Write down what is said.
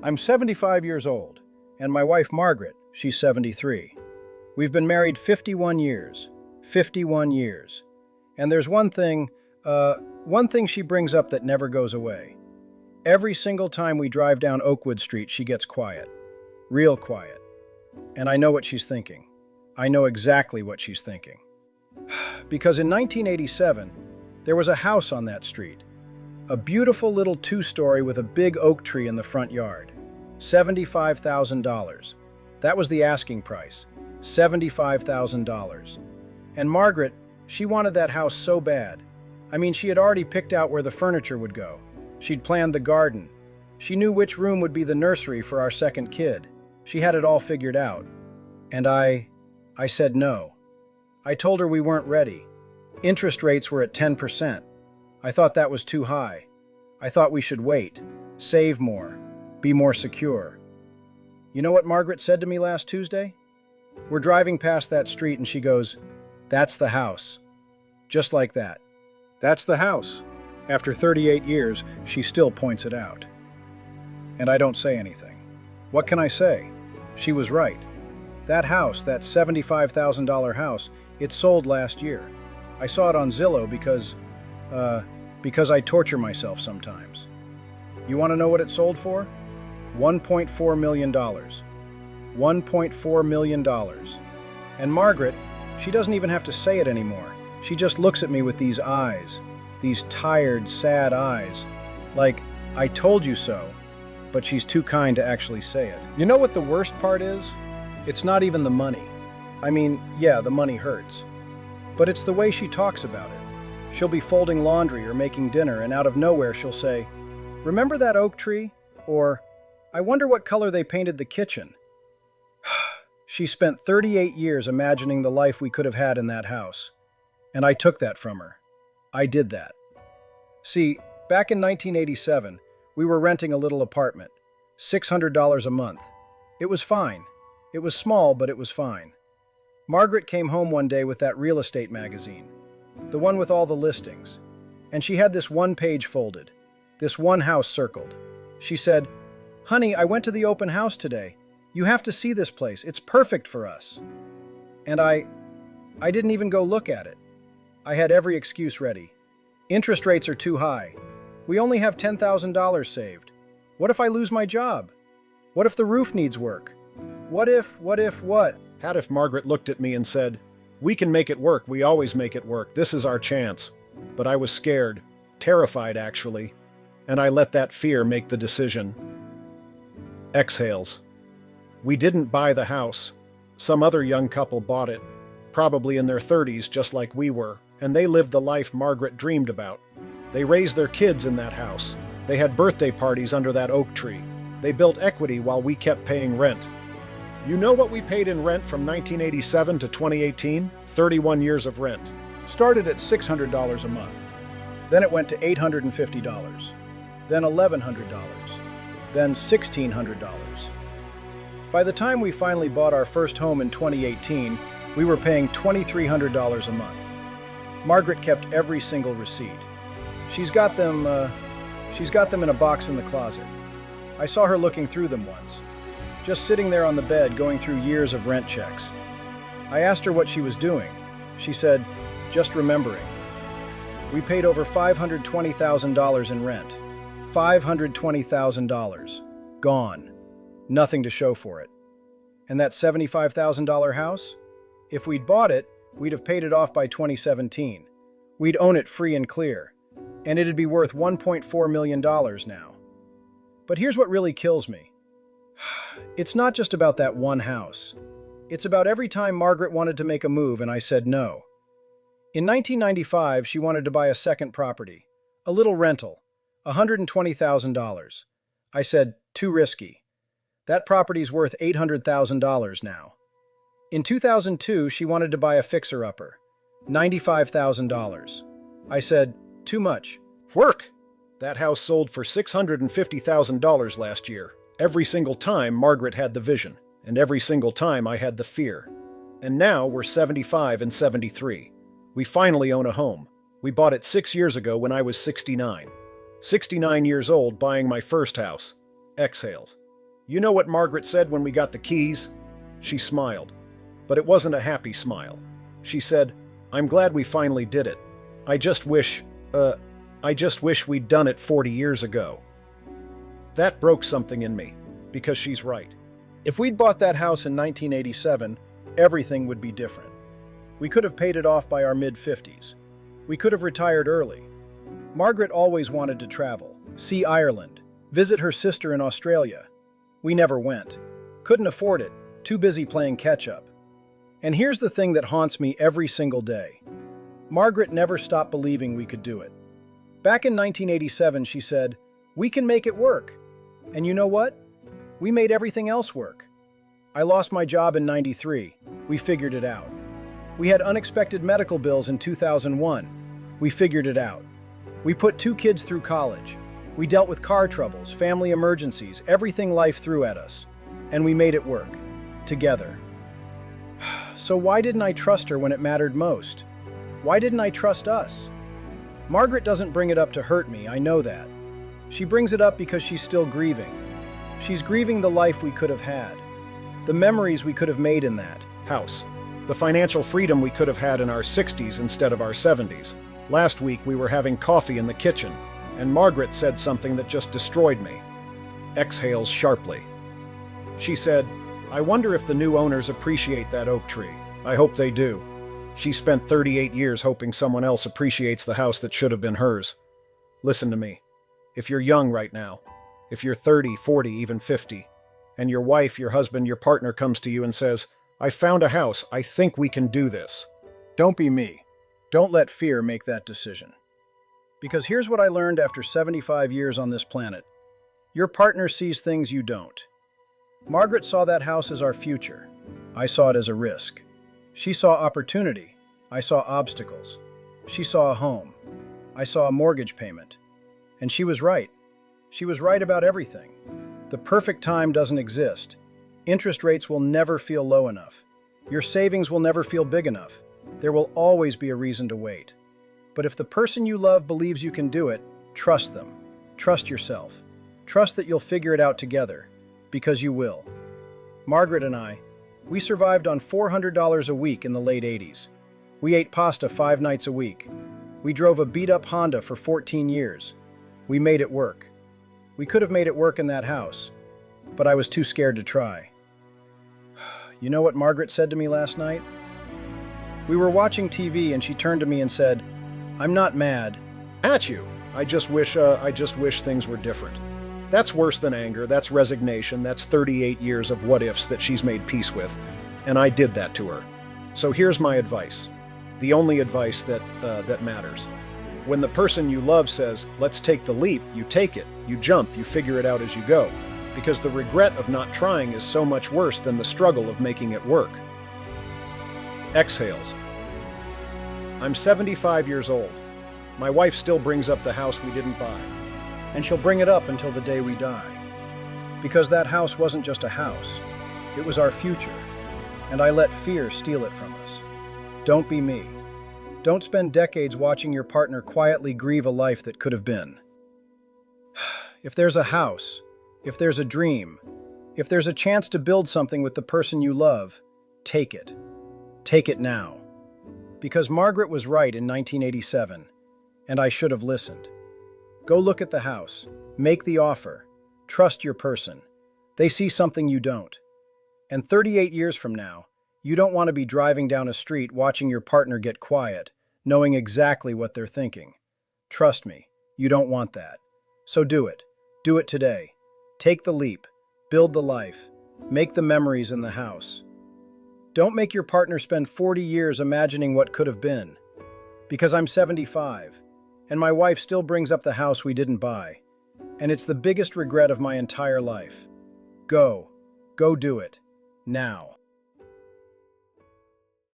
I'm 75 years old, and my wife Margaret, she's 73. We've been married 51 years. 51 years. And there's one thing she brings up that never goes away. Every single time we drive down Oakwood Street, she gets quiet. Real quiet. And I know what she's thinking. I know exactly what she's thinking. Because in 1987, there was a house on that street. A beautiful little two-story with a big oak tree in the front yard. $75,000. That was the asking price. $75,000. And Margaret, she wanted that house so bad. I mean, she had already picked out where the furniture would go. She'd planned the garden. She knew which room would be the nursery for our second kid. She had it all figured out. And I said no. I told her we weren't ready. Interest rates were at 10%. I thought that was too high. I thought we should wait, save more, be more secure. You know what Margaret said to me last Tuesday? We're driving past that street and she goes, "That's the house." Just like that. That's the house. After 38 years, she still points it out. And I don't say anything. What can I say? She was right. That house, that $75,000 house, it sold last year. I saw it on Zillow because I torture myself sometimes. You want to know what it sold for? $1.4 million. $1.4 million. And Margaret, she doesn't even have to say it anymore. She just looks at me with these eyes, these tired, sad eyes, like, I told you so, but she's too kind to actually say it. You know what the worst part is? It's not even the money. I mean, yeah, the money hurts. But it's the way she talks about it. She'll be folding laundry or making dinner, and out of nowhere she'll say, "Remember that oak tree?" Or, "I wonder what color they painted the kitchen." She spent 38 years imagining the life we could have had in that house. And I took that from her. I did that. See, back in 1987, we were renting a little apartment, $600 a month. It was fine. It was small, but it was fine. Margaret came home one day with that real estate magazine, the one with all the listings, and she had this one page folded, this one house circled. She said, "Honey, I went to the open house today. You have to see this place. It's perfect for us." And I didn't even go look at it. I had every excuse ready. Interest rates are too high. We only have $10,000 saved. What if I lose my job? What if the roof needs work? What? Had if Margaret looked at me and said, "We can make it work, we always make it work, this is our chance." But I was scared, terrified actually, and I let that fear make the decision. Exhales. We didn't buy the house. Some other young couple bought it, probably in their 30s just like we were, and they lived the life Margaret dreamed about. They raised their kids in that house. They had birthday parties under that oak tree. They built equity while we kept paying rent. You know what we paid in rent from 1987 to 2018? 31 years of rent. Started at $600 a month. Then it went to $850. Then $1,100. Then $1,600. By the time we finally bought our first home in 2018, we were paying $2,300 a month. Margaret kept every single receipt. She's got them in a box in the closet. I saw her looking through them once, just sitting there on the bed going through years of rent checks. I asked her what she was doing. She said, "Just remembering." We paid over $520,000 in rent. $520,000. Gone. Nothing to show for it. And that $75,000 house? If we'd bought it, we'd have paid it off by 2017. We'd own it free and clear. And it'd be worth $1.4 million now. But here's what really kills me. It's not just about that one house. It's about every time Margaret wanted to make a move and I said no. In 1995, she wanted to buy a second property, a little rental, $120,000. I said, too risky. That property's worth $800,000 now. In 2002, she wanted to buy a fixer-upper, $95,000. I said, too much. Work! That house sold for $650,000 last year. Every single time Margaret had the vision, and every single time I had the fear. And now we're 75 and 73. We finally own a home. We bought it 6 years ago when I was 69. 69 years old buying my first house. Exhales. You know what Margaret said when we got the keys? She smiled, but it wasn't a happy smile. She said, "I'm glad we finally did it. I just wish we'd done it 40 years ago." That broke something in me, because she's right. If we'd bought that house in 1987, everything would be different. We could have paid it off by our mid-50s. We could have retired early. Margaret always wanted to travel, see Ireland, visit her sister in Australia. We never went. Couldn't afford it, too busy playing catch-up. And here's the thing that haunts me every single day. Margaret never stopped believing we could do it. Back in 1987, she said, "We can make it work." And you know what? We made everything else work. I lost my job in '93. We figured it out. We had unexpected medical bills in 2001. We figured it out. We put 2 kids through college. We dealt with car troubles, family emergencies, everything life threw at us. And we made it work. Together. So why didn't I trust her when it mattered most? Why didn't I trust us? Margaret doesn't bring it up to hurt me, I know that. She brings it up because she's still grieving. She's grieving the life we could have had. The memories we could have made in that house. The financial freedom we could have had in our 60s instead of our 70s. Last week we were having coffee in the kitchen, and Margaret said something that just destroyed me. Exhales sharply. She said, "I wonder if the new owners appreciate that oak tree. I hope they do." She spent 38 years hoping someone else appreciates the house that should have been hers. Listen to me. If you're young right now, if you're 30, 40, even 50, and your wife, your husband, your partner comes to you and says, "I found a house, I think we can do this." Don't be me. Don't let fear make that decision. Because here's what I learned after 75 years on this planet. Your partner sees things you don't. Margaret saw that house as our future. I saw it as a risk. She saw opportunity. I saw obstacles. She saw a home. I saw a mortgage payment. And she was right. She was right about everything. The perfect time doesn't exist. Interest rates will never feel low enough. Your savings will never feel big enough. There will always be a reason to wait. But if the person you love believes you can do it, trust them. Trust yourself. Trust that you'll figure it out together, because you will. Margaret and I, we survived on $400 a week in the late 80s. We ate pasta 5 nights a week. We drove a beat-up Honda for 14 years. We made it work. We could have made it work in that house, but I was too scared to try. You know what Margaret said to me last night? We were watching TV and she turned to me and said, "I'm not mad At you. I just wish things were different." That's worse than anger, that's resignation, that's 38 years of what-ifs that she's made peace with, and I did that to her. So here's my advice. The only advice that matters. When the person you love says, "Let's take the leap," you take it, you jump, you figure it out as you go. Because the regret of not trying is so much worse than the struggle of making it work. Exhales. I'm 75 years old. My wife still brings up the house we didn't buy. And she'll bring it up until the day we die. Because that house wasn't just a house. It was our future. And I let fear steal it from us. Don't be me. Don't spend decades watching your partner quietly grieve a life that could have been. If there's a house, if there's a dream, if there's a chance to build something with the person you love, take it. Take it now. Because Margaret was right in 1987, and I should have listened. Go look at the house. Make the offer. Trust your person. They see something you don't. And 38 years from now, you don't want to be driving down a street watching your partner get quiet, knowing exactly what they're thinking. Trust me, you don't want that. So do it. Do it today. Take the leap. Build the life. Make the memories in the house. Don't make your partner spend 40 years imagining what could have been. Because I'm 75, and my wife still brings up the house we didn't buy. And it's the biggest regret of my entire life. Go. Go do it. Now.